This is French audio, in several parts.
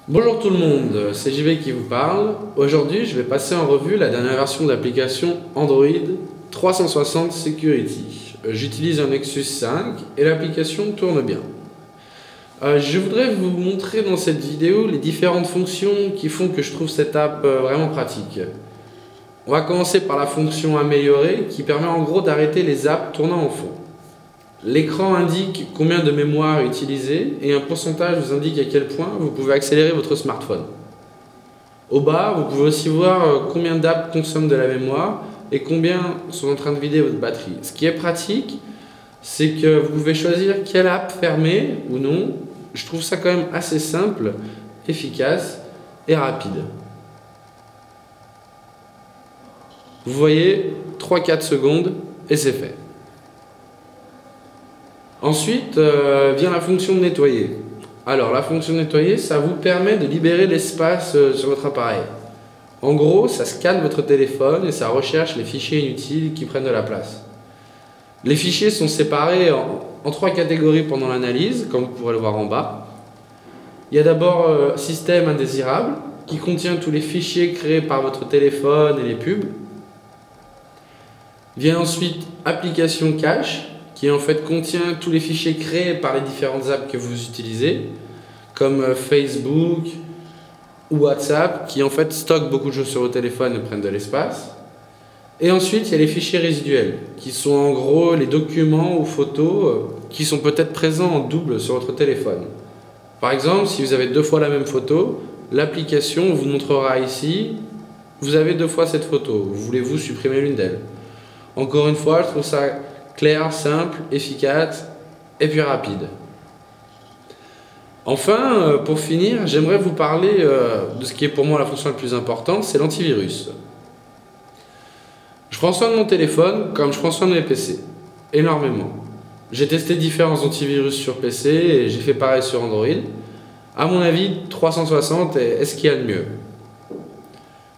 Bonjour tout le monde, c'est JV qui vous parle. Aujourd'hui, je vais passer en revue la dernière version de l'application Android 360 Security. J'utilise un Nexus 5 et l'application tourne bien. Je voudrais vous montrer dans cette vidéo les différentes fonctions qui font que je trouve cette app vraiment pratique. On va commencer par la fonction améliorée qui permet en gros d'arrêter les apps tournant en fond. L'écran indique combien de mémoire est utilisé et un pourcentage vous indique à quel point vous pouvez accélérer votre smartphone. Au bas, vous pouvez aussi voir combien d'apps consomment de la mémoire et combien sont en train de vider votre batterie. Ce qui est pratique, c'est que vous pouvez choisir quelle app fermer ou non. Je trouve ça quand même assez simple, efficace et rapide. Vous voyez, 3-4 secondes et c'est fait. Ensuite vient la fonction de nettoyer. Alors la fonction de nettoyer, ça vous permet de libérer l'espace sur votre appareil. En gros, ça scanne votre téléphone et ça recherche les fichiers inutiles qui prennent de la place. Les fichiers sont séparés en 3 catégories pendant l'analyse, comme vous pourrez le voir en bas. Il y a d'abord système indésirable, qui contient tous les fichiers créés par votre téléphone et les pubs. Vient ensuite application cache, qui en fait contient tous les fichiers créés par les différentes apps que vous utilisez, comme Facebook ou WhatsApp, qui en fait stockent beaucoup de choses sur vos téléphones et prennent de l'espace. Et ensuite, il y a les fichiers résiduels, qui sont en gros les documents ou photos qui sont peut-être présents en double sur votre téléphone. Par exemple, si vous avez 2 fois la même photo, l'application vous montrera ici, vous avez 2 fois cette photo, voulez-vous supprimer l'une d'elles? Encore une fois, je trouve ça clair, simple, efficace et puis rapide. Enfin, pour finir, j'aimerais vous parler de ce qui est pour moi la fonction la plus importante, c'est l'antivirus. Je prends soin de mon téléphone comme je prends soin de mes PC, énormément. J'ai testé différents antivirus sur PC et j'ai fait pareil sur Android. À mon avis, 360 est ce qu'il y a de mieux.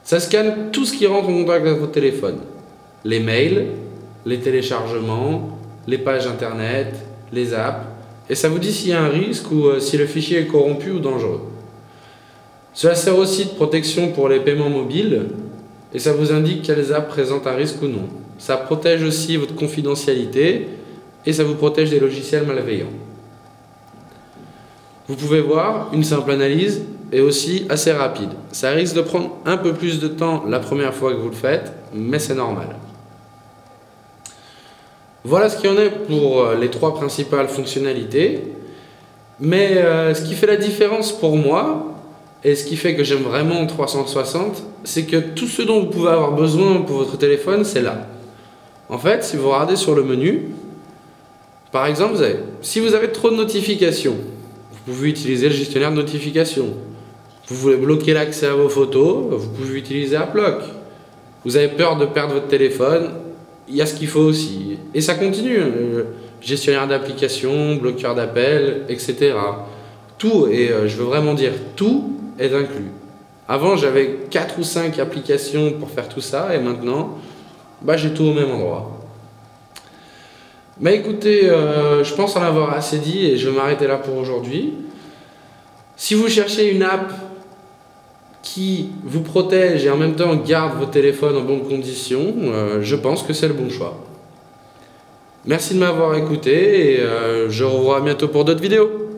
Ça scanne tout ce qui rentre en contact avec votre téléphone. Les mails, les téléchargements, les pages internet, les apps, et ça vous dit s'il y a un risque ou si le fichier est corrompu ou dangereux. Cela sert aussi de protection pour les paiements mobiles, et ça vous indique quelles apps présentent un risque ou non. Ça protège aussi votre confidentialité, et ça vous protège des logiciels malveillants. Vous pouvez voir, une simple analyse est aussi assez rapide. Ça risque de prendre un peu plus de temps la première fois que vous le faites, mais c'est normal. Voilà ce qu'il y en est pour les 3 principales fonctionnalités. Mais ce qui fait la différence pour moi, et ce qui fait que j'aime vraiment 360, c'est que tout ce dont vous pouvez avoir besoin pour votre téléphone, c'est là. En fait, si vous regardez sur le menu, par exemple, si vous avez trop de notifications, vous pouvez utiliser le gestionnaire de notifications. Vous voulez bloquer l'accès à vos photos, vous pouvez utiliser AppLock. Vous avez peur de perdre votre téléphone, il y a ce qu'il faut aussi. Et ça continue, gestionnaire d'applications, bloqueur d'appels, etc. Tout, et je veux vraiment dire tout, est inclus. Avant, j'avais 4 ou 5 applications pour faire tout ça, et maintenant, j'ai tout au même endroit. Mais écoutez, je pense en avoir assez dit, et je vais m'arrêter là pour aujourd'hui. Si vous cherchez une app qui vous protège et en même temps garde votre téléphone en bonnes conditions, je pense que c'est le bon choix. Merci de m'avoir écouté et je vous revois bientôt pour d'autres vidéos.